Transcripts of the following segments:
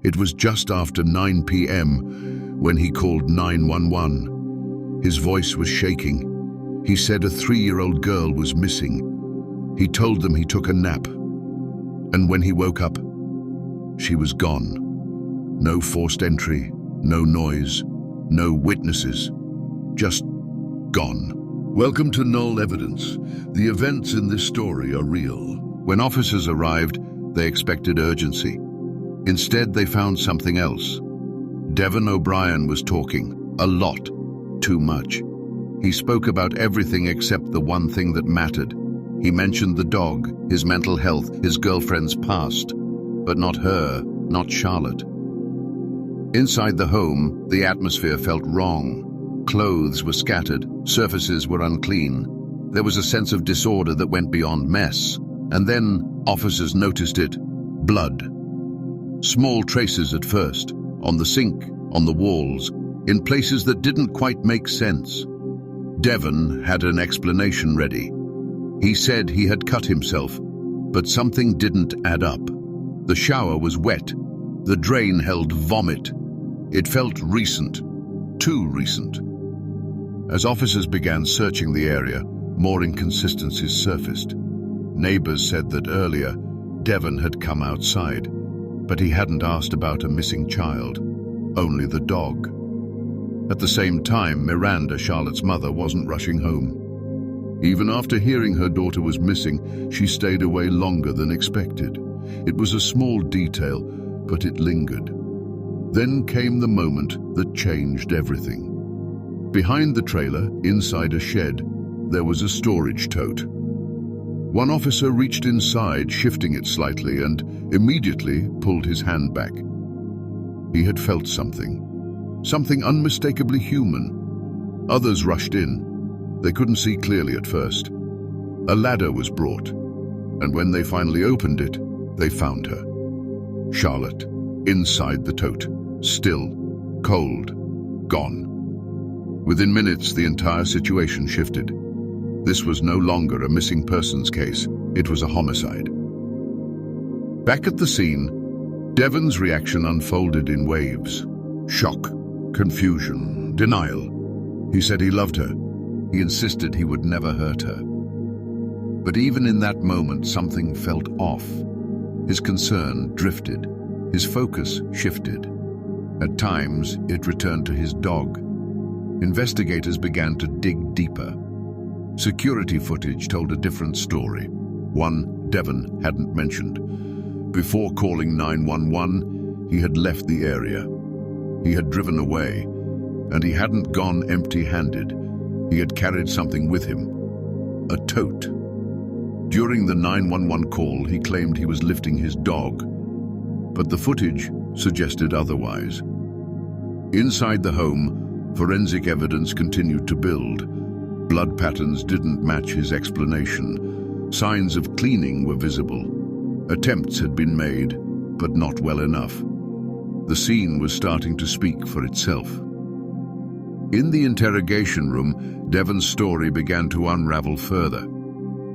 It was just after 9 p.m. when he called 911. His voice was shaking. He said a 3-year-old girl was missing. He told them he took a nap. And when he woke up, she was gone. No forced entry, no noise, no witnesses. Just gone. Welcome to Null Evidence. The events in this story are real. When officers arrived, they expected urgency. Instead, they found something else. Devon O'Brien was talking. A lot. Too much. He spoke about everything except the one thing that mattered. He mentioned the dog, his mental health, his girlfriend's past. But not her, not Charlotte. Inside the home, the atmosphere felt wrong. Clothes were scattered, surfaces were unclean. There was a sense of disorder that went beyond mess. And then officers noticed it. Blood. Small traces at first, on the sink, on the walls, in places that didn't quite make sense. Devon had an explanation ready. He said he had cut himself, but something didn't add up. The shower was wet. The drain held vomit. It felt recent, too recent. As officers began searching the area, more inconsistencies surfaced. Neighbors said that earlier, Devon had come outside, but he hadn't asked about a missing child, only the dog. At the same time, Miranda, Charlotte's mother, wasn't rushing home. Even after hearing her daughter was missing, she stayed away longer than expected. It was a small detail, but it lingered. Then came the moment that changed everything. Behind the trailer, inside a shed, there was a storage tote. One officer reached inside, shifting it slightly, and immediately pulled his hand back. He had felt something unmistakably human. Others rushed in. They couldn't see clearly at first. A ladder was brought, and when they finally opened it, they found her. Charlotte, inside the tote, still, cold, gone. Within minutes, the entire situation shifted. This was no longer a missing persons case, it was a homicide. Back at the scene, Devon's reaction unfolded in waves. Shock, confusion, denial. He said he loved her. He insisted he would never hurt her. But even in that moment, something felt off. His concern drifted. His focus shifted. At times, it returned to his dog. Investigators began to dig deeper. Security footage told a different story, one Devon hadn't mentioned. Before calling 911, he had left the area. He had driven away, and he hadn't gone empty-handed. He had carried something with him, a tote. During the 911 call, he claimed he was lifting his dog, but the footage suggested otherwise. Inside the home, forensic evidence continued to build. Blood patterns didn't match his explanation. Signs of cleaning were visible. Attempts had been made, but not well enough. The scene was starting to speak for itself. In the interrogation room, Devon's story began to unravel further.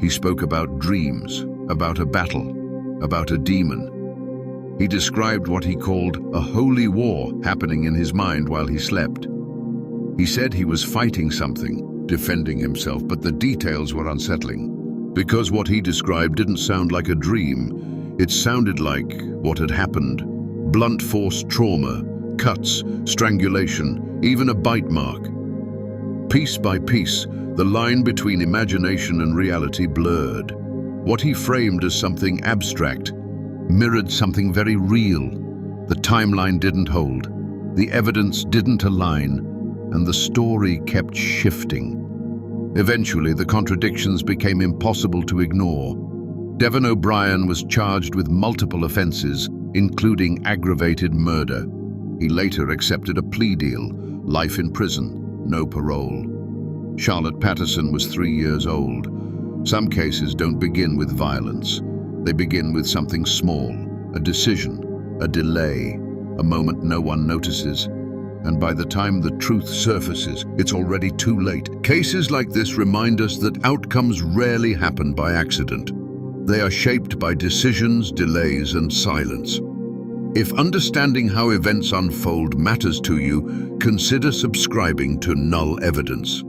He spoke about dreams, about a battle, about a demon. He described what he called a holy war happening in his mind while he slept. He said he was fighting something, defending himself, but the details were unsettling. Because what he described didn't sound like a dream, it sounded like what had happened. Blunt force trauma, cuts, strangulation, even a bite mark. Piece by piece, the line between imagination and reality blurred. What he framed as something abstract mirrored something very real. The timeline didn't hold, the evidence didn't align, and the story kept shifting. Eventually, the contradictions became impossible to ignore. Devon O'Brien was charged with multiple offenses, including aggravated murder. He later accepted a plea deal, life in prison, no parole. Charlotte Patterson was 3 years old. Some cases don't begin with violence. They begin with something small, a decision, a delay, a moment no one notices. And by the time the truth surfaces, it's already too late. Cases like this remind us that outcomes rarely happen by accident. They are shaped by decisions, delays, and silence. If understanding how events unfold matters to you, consider subscribing to Null Evidence.